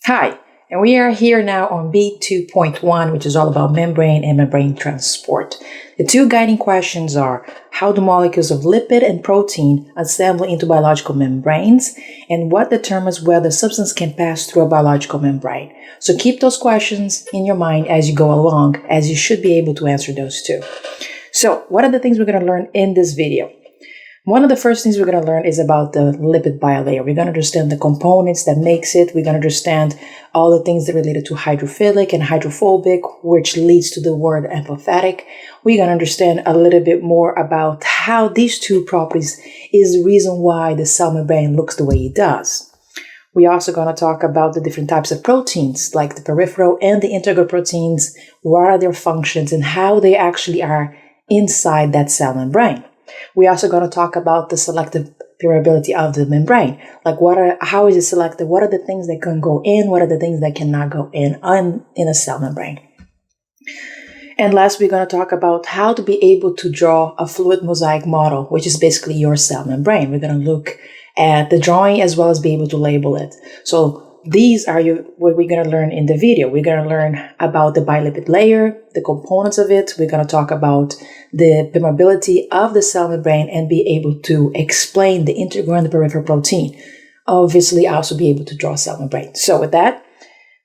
Hi, and we are here now on B2.1, which is all about membrane and membrane transport. The two guiding questions are, how do molecules of lipid and protein assemble into biological membranes, and what determines whether a substance can pass through a biological membrane? So keep those questions in your mind as you go along, as you should be able to answer those too. So what are the things we're going to learn in this video? One of the first things we're going to learn is about the lipid bilayer. We're going to understand the components that makes it. We're going to understand all the things that are related to hydrophilic and hydrophobic, which leads to the word amphipathic. We're going to understand a little bit more about how these two properties is the reason why the cell membrane looks the way it does. We're also going to talk about the different types of proteins, like the peripheral and the integral proteins, what are their functions, and how they actually are inside that cell membrane. We're also going to talk about the selective permeability of the membrane. Like how is it selected? What are the things that can go in? What are the things that cannot go in a cell membrane? And last, we're going to talk about how to be able to draw a fluid mosaic model, which is basically your cell membrane. We're going to look at the drawing as well as be able to label it. So these are what we're going to learn in the video. We're going to learn about the bilipid layer, the components of it. We're going to talk about the permeability of the cell membrane and be able to explain the integral and the peripheral protein. Obviously, also be able to draw a cell membrane. So with that,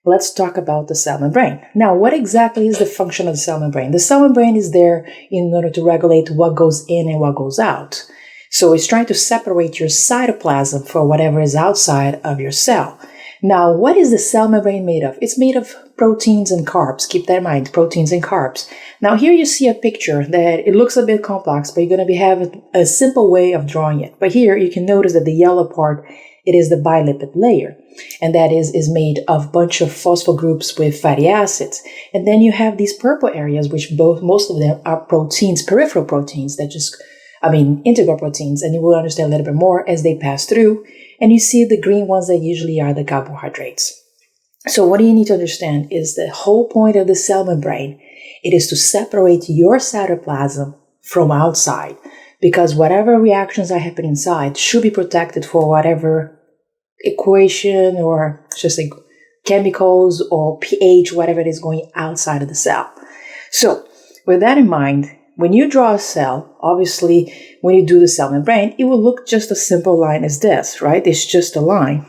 let's talk about the cell membrane. Now, what exactly is the function of the cell membrane? The cell membrane is there in order to regulate what goes in and what goes out. So it's trying to separate your cytoplasm from whatever is outside of your cell. Now, what is the cell membrane made of? It's made of proteins and carbs. Keep that in mind, proteins and carbs. Now, here you see a picture that it looks a bit complex, but you're going to have a simple way of drawing it. But here you can notice that the yellow part, it is the bilipid layer. And that is made of a bunch of phospho groups with fatty acids. And then you have these purple areas, which most of them are proteins, peripheral proteins integral proteins. And you will understand a little bit more as they pass through. And you see the green ones that usually are the carbohydrates. So what you need to understand is the whole point of the cell membrane. It is to separate your cytoplasm from outside, because whatever reactions are happening inside should be protected for whatever equation or just like chemicals or pH, whatever it is going outside of the cell. So with that in mind, when you draw a cell, obviously, when you do the cell membrane, it will look just a simple line as this, right? It's just a line,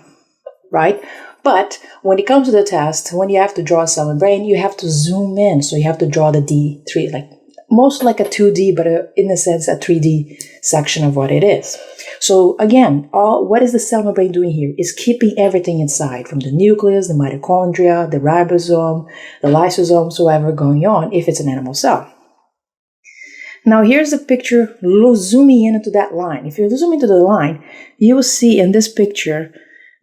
right? But when it comes to the test, when you have to draw a cell membrane, you have to zoom in. So you have to draw the D3, most like a 2D, but in a sense, a 3D section of what it is. So again, what is the cell membrane doing here is keeping everything inside, from the nucleus, the mitochondria, the ribosome, the lysosomes, whatever going on, if it's an animal cell. Now here's a picture zooming into that line. If you zoom into the line, you will see in this picture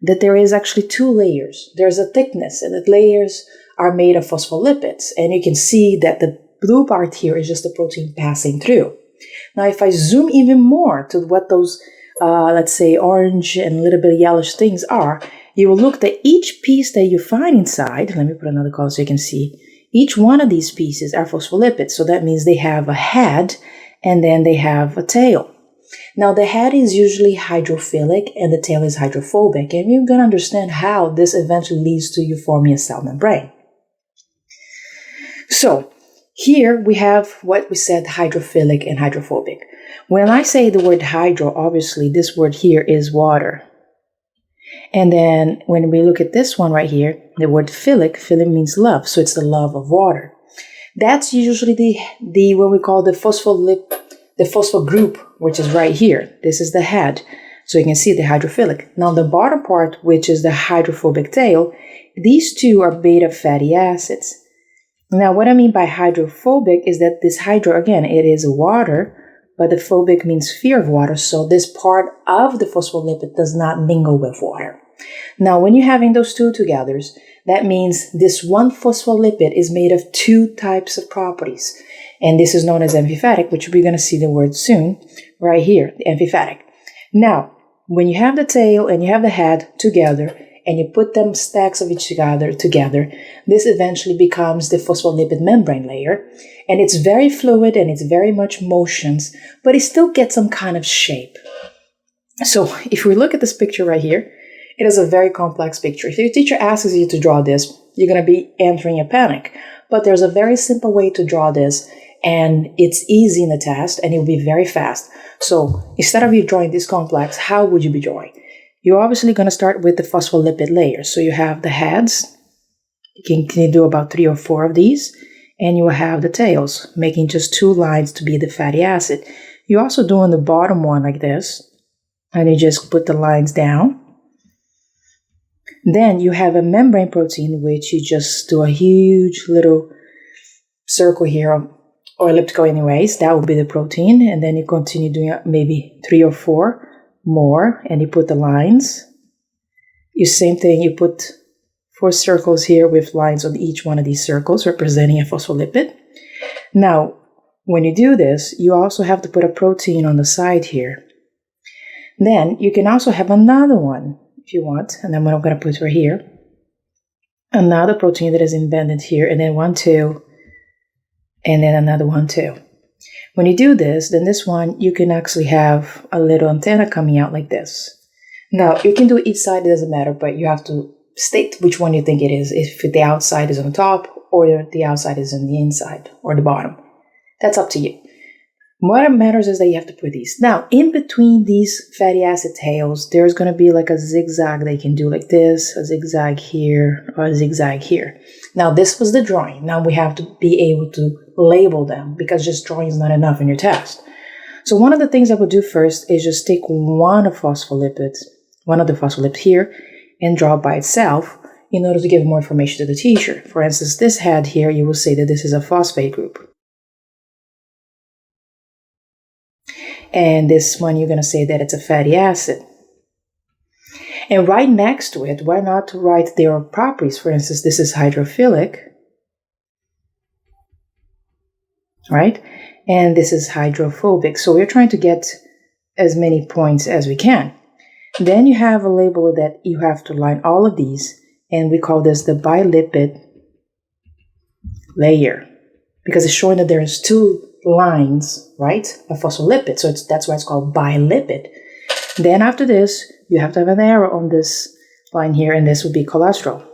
that there is actually two layers. There's a thickness, and the layers are made of phospholipids. And you can see that the blue part here is just the protein passing through. Now if I zoom even more to what those, let's say orange and a little bit yellowish things are, you will look at each piece that you find inside. Let me put another color so you can see. Each one of these pieces are phospholipids, so that means they have a head and then they have a tail. Now, the head is usually hydrophilic and the tail is hydrophobic, and we're going to understand how this eventually leads to you forming a cell membrane. So, here we have what we said, hydrophilic and hydrophobic. When I say the word hydro, obviously this word here is water. And then when we look at this one right here, the word philic means love, so it's the love of water. That's usually the what we call the phospho group, which is right here. This is the head, so you can see the hydrophilic. Now the bottom part, which is the hydrophobic tail, these two are made of fatty acids. Now what I mean by hydrophobic is that this hydro, again, it is water, but the phobic means fear of water, so this part of the phospholipid does not mingle with water. Now, when you're having those two together, that means this one phospholipid is made of two types of properties, and this is known as amphipathic, which we're going to see the word soon, right here, the amphipathic. Now, when you have the tail and you have the head together, and you put them stacks of each other together, this eventually becomes the phospholipid membrane layer. And it's very fluid and it's very much motions, but it still gets some kind of shape. So if we look at this picture right here, It is a very complex picture. If your teacher asks you to draw this, you're going to be entering a panic. But there's a very simple way to draw this, and it's easy in the test, and it will be very fast. So instead of you drawing this complex, how would you be drawing? You're obviously going to start with the phospholipid layer. So you have the heads. You can do about 3 or 4 of these. And you will have the tails, making just 2 lines to be the fatty acid. You also do on the bottom one like this. And you just put the lines down. Then you have a membrane protein, which you just do a huge little circle here, or elliptical anyways. That will be the protein. And then you continue doing maybe 3 or 4 more, and you put the lines. You same thing, you put 4 circles here with lines on each one of these circles representing a phospholipid. Now, when you do this, you also have to put a protein on the side here. Then you can also have another one if you want, and then what I'm going to put right here. Another protein that is embedded here, and then 1, 2, and then another 1, 2. When you do this, then this one, you can actually have a little antenna coming out like this. Now, you can do each side, it doesn't matter, but you have to state which one you think it is, if the outside is on the top, or the outside is on the inside, or the bottom. That's up to you. What matters is that you have to put these. Now, in between these fatty acid tails, there's going to be like a zigzag that you can do like this, a zigzag here, or a zigzag here. Now, this was the drawing. Now we have to be able to label them, because just drawing is not enough in your test. So one of the things I would do first is just take one of the phospholipids here, and draw it by itself in order to give more information to the teacher. For instance, this head here, you will say that this is a phosphate group. And this one, you're going to say that it's a fatty acid. And right next to it, why not write their properties? For instance, this is hydrophilic, right? And this is hydrophobic. So we're trying to get as many points as we can. Then you have a label that you have to line all of these, and we call this the bilipid layer, because it's showing that there's 2 lines, right, of phospholipid. So that's why it's called bilipid. Then after this, you have to have an arrow on this line here, and this would be cholesterol.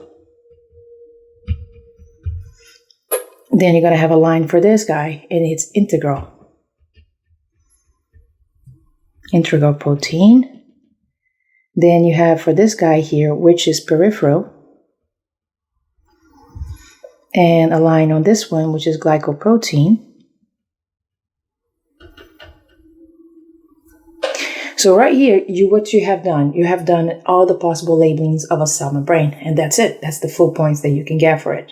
Then you're going to have a line for this guy, and it's integral protein. Then you have for this guy here, which is peripheral, and a line on this one, which is glycoprotein. So right here, what you have done all the possible labelings of a cell membrane, and that's it. That's the full points that you can get for it.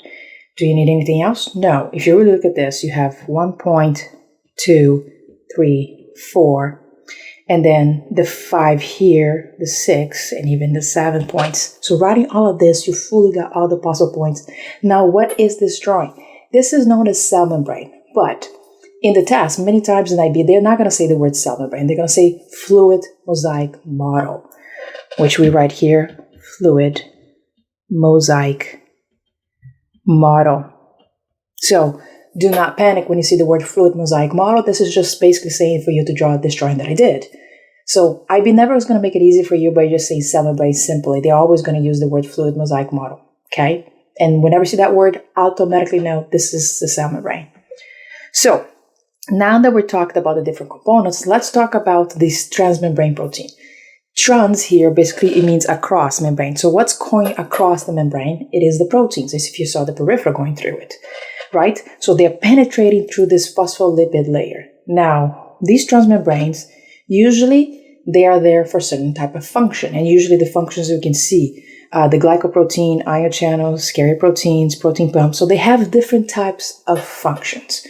Do you need anything else? No. If you really look at this, you have 1 point, 2, 3, 4, and then the 5 here, the 6, and even the 7 points. So writing all of this, you fully got all the possible points. Now, what is this drawing? This is known as cell membrane, but in the test, many times in IB, they're not going to say the word cell membrane. They're going to say fluid mosaic model, which we write here, fluid mosaic model. So do not panic when you see the word fluid mosaic model. This is just basically saying for you to draw this drawing that I did. So IB never is going to make it easy for you by just saying cell membrane simply. They're always going to use the word fluid mosaic model, okay? And whenever you see that word, automatically know this is the cell membrane. So now that we're talking about the different components, let's talk about this transmembrane protein. Trans here, basically, it means across membrane. So what's going across the membrane? It is the proteins, as if you saw the peripheral going through it, right? So they're penetrating through this phospholipid layer. Now, these transmembranes, usually they are there for a certain type of function. And usually the functions you can see, the glycoprotein, ion channels, carrier proteins, protein pump. So they have different types of functions.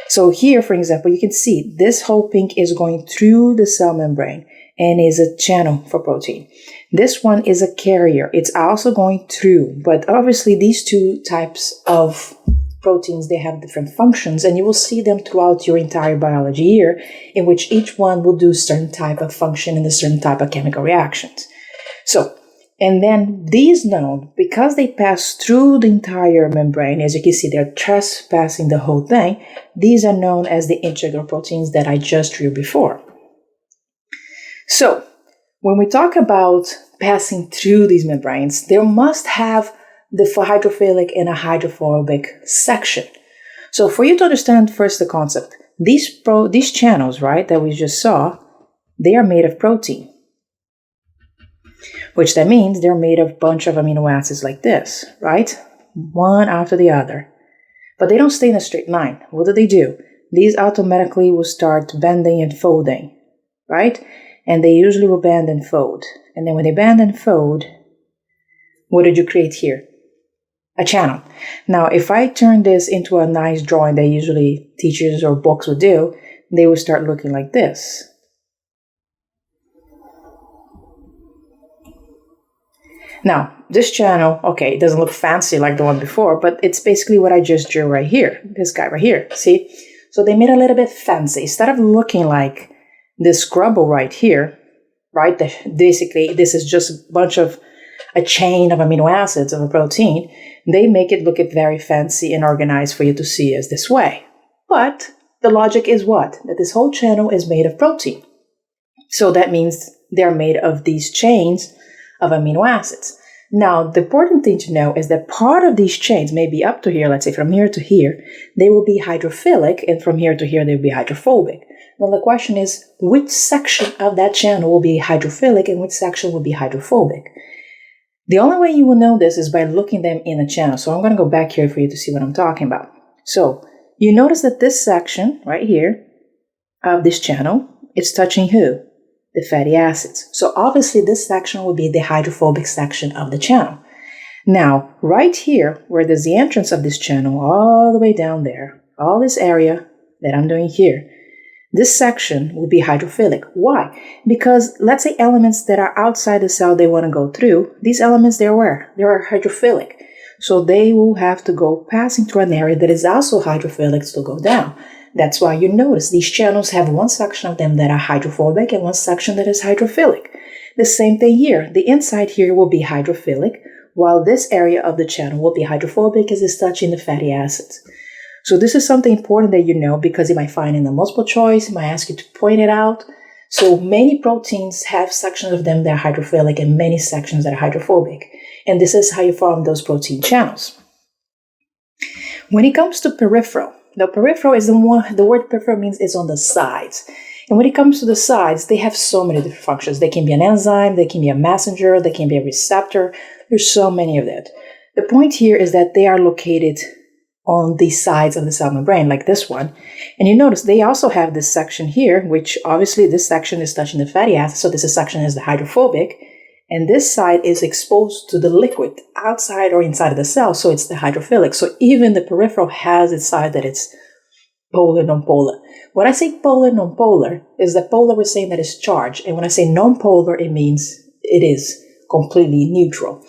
So here, for example, you can see this whole pink is going through the cell membrane and is a channel for protein. This one is a carrier. It's also going through, but obviously these 2 types of proteins, they have different functions, and you will see them throughout your entire biology year, in which each one will do certain type of function and a certain type of chemical reactions. So, and then these known, because they pass through the entire membrane, as you can see, they're trespassing the whole thing. These are known as the integral proteins that I just drew before. So, When we talk about passing through these membranes, there must have the hydrophilic and a hydrophobic section. So for you to understand first the concept, these channels, right, that we just saw, they are made of protein, which that means they're made of a bunch of amino acids like this, right? One after the other. But they don't stay in a straight line. What do? These automatically will start bending and folding, right? And they usually will bend and fold. And then when they bend and fold, what did you create here? A channel. Now, if I turn this into a nice drawing that usually teachers or books would do, they will start looking like this. Now, this channel, okay, it doesn't look fancy like the one before, but it's basically what I just drew right here. This guy right here, see? So they made it a little bit fancy. Instead of looking like this grubble right here, right? Basically, this is just a chain of amino acids of a protein. They make it look very fancy and organized for you to see as this way. But the logic is what? That this whole channel is made of protein. So that means they're made of these chains of amino acids. Now, the important thing to know is that part of these chains may be up to here, let's say from here to here, they will be hydrophilic, and from here to here, they will be hydrophobic. Now, the question is, which section of that channel will be hydrophilic and which section will be hydrophobic? The only way you will know this is by looking them in a channel. So I'm going to go back here for you to see what I'm talking about. So you notice that this section right here of this channel, it's touching who? The fatty acids. So obviously this section will be the hydrophobic section of the channel. Now, right here, where there's the entrance of this channel, all the way down there, all this area that I'm doing here, this section will be hydrophilic. Why? Because let's say elements that are outside the cell they want to go through, these elements, they're where? They are hydrophilic. So they will have to go passing through an area that is also hydrophilic to go down. That's why you notice these channels have one section of them that are hydrophobic and one section that is hydrophilic. The same thing here. The inside here will be hydrophilic, while this area of the channel will be hydrophobic as it's touching the fatty acids. So this is something important that you know because you might find in the multiple choice, it might ask you to point it out. So many proteins have sections of them that are hydrophilic and many sections that are hydrophobic. And this is how you form those protein channels. When it comes to peripheral, the peripheral is the word peripheral means it's on the sides. And when it comes to the sides, they have so many different functions. They can be an enzyme, they can be a messenger, they can be a receptor. There's so many of that. The point here is that they are located on the sides of the cell membrane, like this one. And you notice they also have this section here, which obviously this section is touching the fatty acids. So this section is the hydrophobic. And this side is exposed to the liquid outside or inside of the cell, so it's the hydrophilic. So even the peripheral has its side that it's polar, non-polar. When I say polar, non-polar, is that polar we're saying that it's charged. And when I say non-polar, it means it is completely neutral.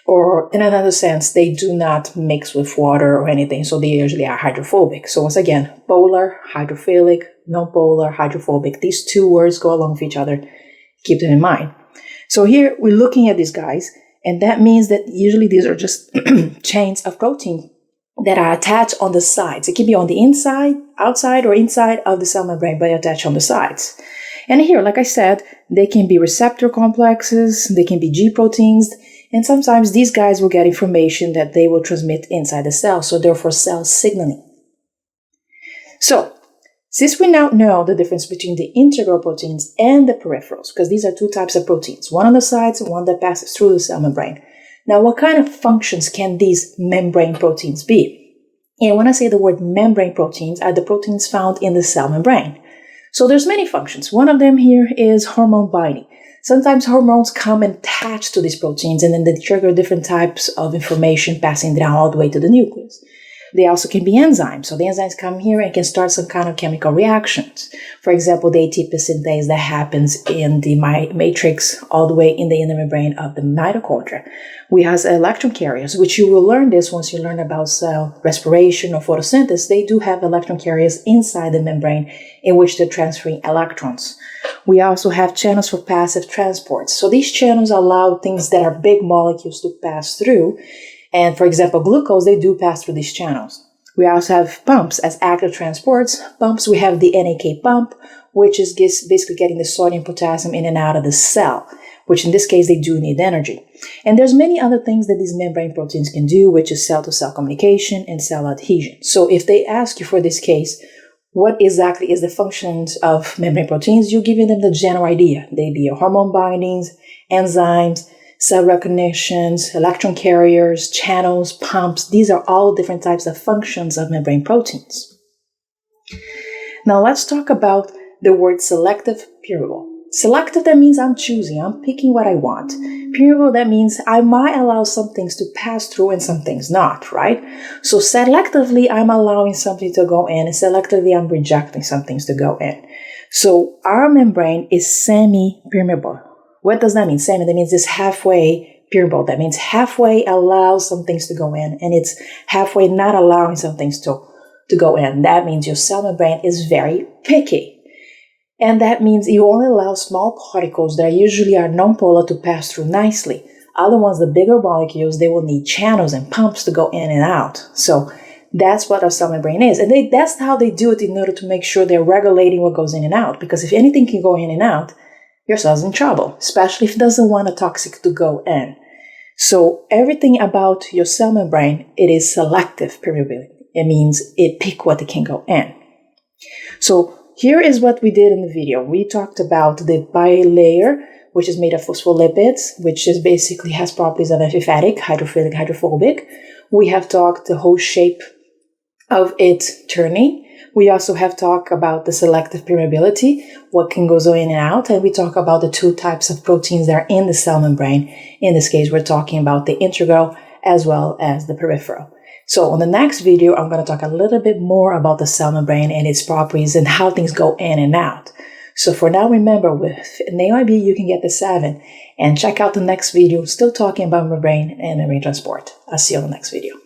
Or in another sense, they do not mix with water or anything, so they usually are hydrophobic. So once again, polar, hydrophilic, non-polar, hydrophobic. These two words go along with each other. Keep them in mind. So here we're looking at these guys, and that means that usually these are just chains of protein that are attached on the sides. It can be on the inside, outside, or inside of the cell membrane, but attached on the sides. And here, like I said, they can be receptor complexes, they can be G proteins, and sometimes these guys will get information that they will transmit inside the cell, so therefore cell signaling. So, since we now know the difference between the integral proteins and the peripherals, because these are two types of proteins, one on the sides and one that passes through the cell membrane. Now, what kind of functions can these membrane proteins be? And when I say the word membrane proteins, are the proteins found in the cell membrane. So there's many functions. One of them here is hormone binding. Sometimes hormones come and attach to these proteins and then they trigger different types of information passing down all the way to the nucleus. They also can be enzymes. So the enzymes come here and can start some kind of chemical reactions. For example, the ATP synthase that happens in the matrix all the way in the inner membrane of the mitochondria. We have electron carriers, which you will learn this once you learn about cell respiration or photosynthesis. They do have electron carriers inside the membrane in which they're transferring electrons. We also have channels for passive transport. So these channels allow things that are big molecules to pass through. And for example, glucose, they do pass through these channels. We also have pumps as active transports. Pumps, we have the NAK pump, which is basically getting the sodium, potassium in and out of the cell. which in this case, they do need energy. And there's many other things that these membrane proteins can do, which is cell-to-cell communication and cell adhesion. So if they ask you for this case, what exactly is the functions of membrane proteins, you're giving them the general idea. They be hormone bindings, enzymes, cell recognitions, electron carriers, channels, pumps. These are all different types of functions of membrane proteins. Now let's talk about the word selective, permeable. Selective, that means I'm choosing, I'm picking what I want. Permeable, that means I might allow some things to pass through and some things not, right? So selectively, I'm allowing something to go in, and selectively, I'm rejecting some things to go in. So our membrane is semi-permeable. What does that mean? Semi, that means it's halfway permeable. That means halfway allows some things to go in, and it's halfway not allowing some things to go in. That means your cell membrane is very picky. And that means you only allow small particles that usually are nonpolar to pass through nicely. Other ones, the bigger molecules, they will need channels and pumps to go in and out. So that's what our cell membrane is. And that's how they do it in order to make sure they're regulating what goes in and out. Because if anything can go in and out, your cell's in trouble, especially if it doesn't want a toxic to go in. So everything about your cell membrane, it is selective permeability. It means it pick what it can go in. So here is what we did in the video. We talked about the bilayer, which is made of phospholipids, which is basically has properties of amphipathic, hydrophilic, hydrophobic. We have talked the whole shape of it turning. We also have talked about the selective permeability, what can go in and out, and we talk about the two types of proteins that are in the cell membrane. In this case, we're talking about the integral as well as the peripheral. So on the next video, I'm going to talk a little bit more about the cell membrane and its properties and how things go in and out. So for now, remember, with an AIB, you can get the 7. And check out the next video, still talking about membrane and membrane transport. I'll see you on the next video.